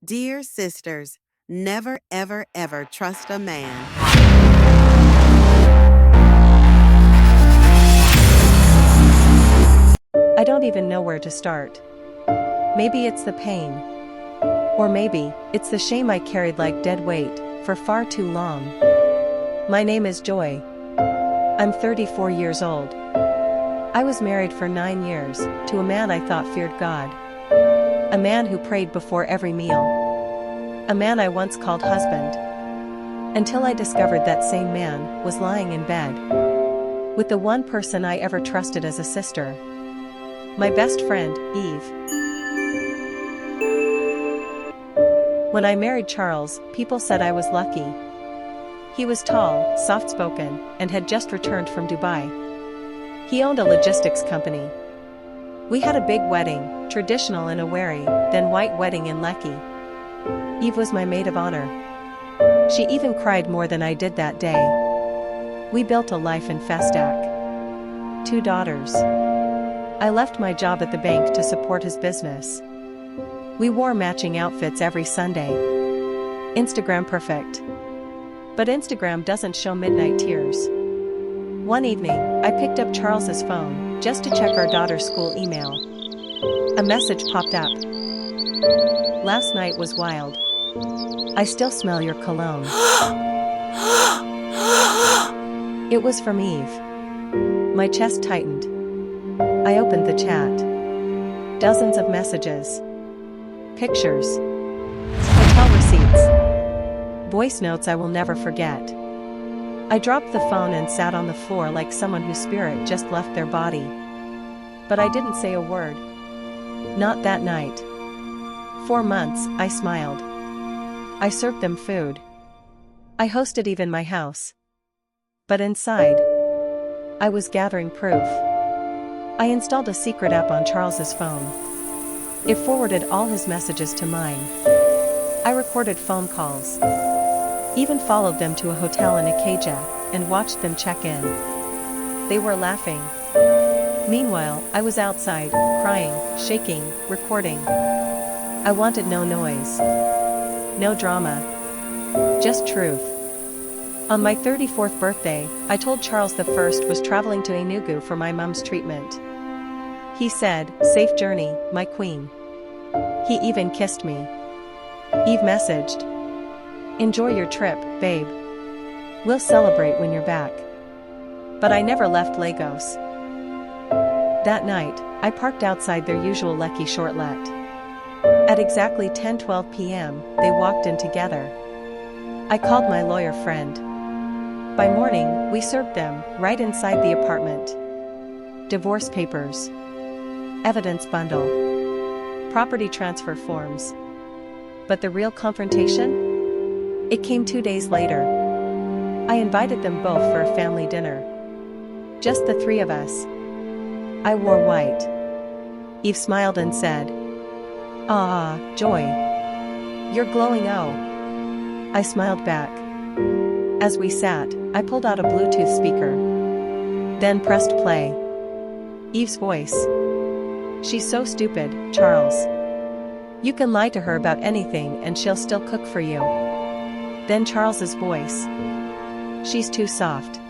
Dear sisters, never ever ever trust a man. I don't even know where to start. Maybe it's the pain. Or maybe it's the shame I carried like dead weight for far too long. My name is Joy. I'm 34 years old. I was married for 9 years to a man I thought feared God. A man who prayed before every meal. A man I once called husband. Until I discovered that same man was lying in bed with the one person I ever trusted as a sister. My best friend, Eve. When I married Charles, people said I was lucky. He was tall, soft-spoken, and had just returned from Dubai. He owned a logistics company. We had a big wedding, traditional in a wary, then white wedding in Lekki. Eve was my maid of honor. She even cried more than I did that day. We built a life in Festac. 2 daughters. I left my job at the bank to support his business. We wore matching outfits every Sunday. Instagram perfect. But Instagram doesn't show midnight tears. One evening, I picked up Charles's phone just to check our daughter's school email. A message popped up. Last night was wild. I still smell your cologne. It was from Eve. My chest tightened. I opened the chat. Dozens of messages. Pictures. Hotel receipts. Voice notes I will never forget. I dropped the phone and sat on the floor like someone whose spirit just left their body. But I didn't say a word. Not that night. 4 months, I smiled. I served them food. I hosted Eve in my house. But inside, I was gathering proof. I installed a secret app on Charles's phone. It forwarded all his messages to mine. I recorded phone calls. Even followed them to a hotel in Acadia and watched them check in. They were laughing. Meanwhile, I was outside, crying, shaking, recording. I wanted no noise. No drama. Just truth. On my 34th birthday, I told Charles the First was traveling to Enugu for my mum's treatment. He said, "Safe journey, my queen." He even kissed me. Eve messaged, "Enjoy your trip, babe. We'll celebrate when you're back." But I never left Lagos. That night, I parked outside their usual Lekki shortlet. At exactly 10:12 p.m., they walked in together. I called my lawyer friend. By morning, we served them right inside the apartment. Divorce papers. Evidence bundle. Property transfer forms. But the real confrontation? It came 2 days later. I invited them both for a family dinner. Just the 3 of us. I wore white. Eve smiled and said, "Ah, Joy. You're glowing oh." I smiled back. As we sat, I pulled out a Bluetooth speaker. Then pressed play. Eve's voice. "She's so stupid, Charles. You can lie to her about anything and she'll still cook for you." Then Charles's voice. "She's too soft.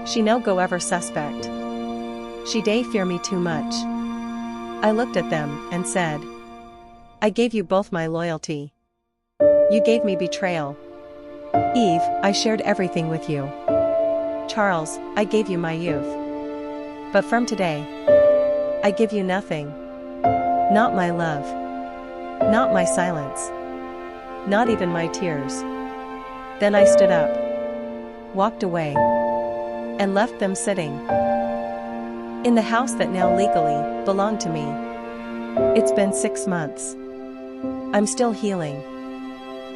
She no go ever suspect. She dey fear me too much." I looked at them and said, "I gave you both my loyalty. You gave me betrayal. Eve, I shared everything with you. Charles, I gave you my youth. But from today, I give you nothing. Not my love. Not my silence. Not even my tears." Then I stood up, walked away, and left them sitting in the house that now legally belonged to me. It's been 6 months. I'm still healing.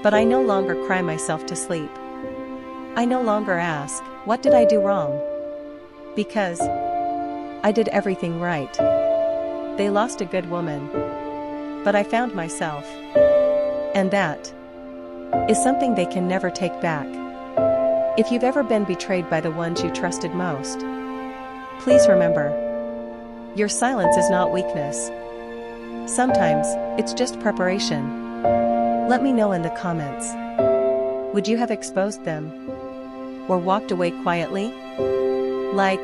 But I no longer cry myself to sleep. I no longer ask, what did I do wrong? Because I did everything right. They lost a good woman. But I found myself. And that is something they can never take back. If you've ever been betrayed by the ones you trusted most, please remember, your silence is not weakness. Sometimes, it's just preparation. Let me know in the comments. Would you have exposed them? Or walked away quietly? Like,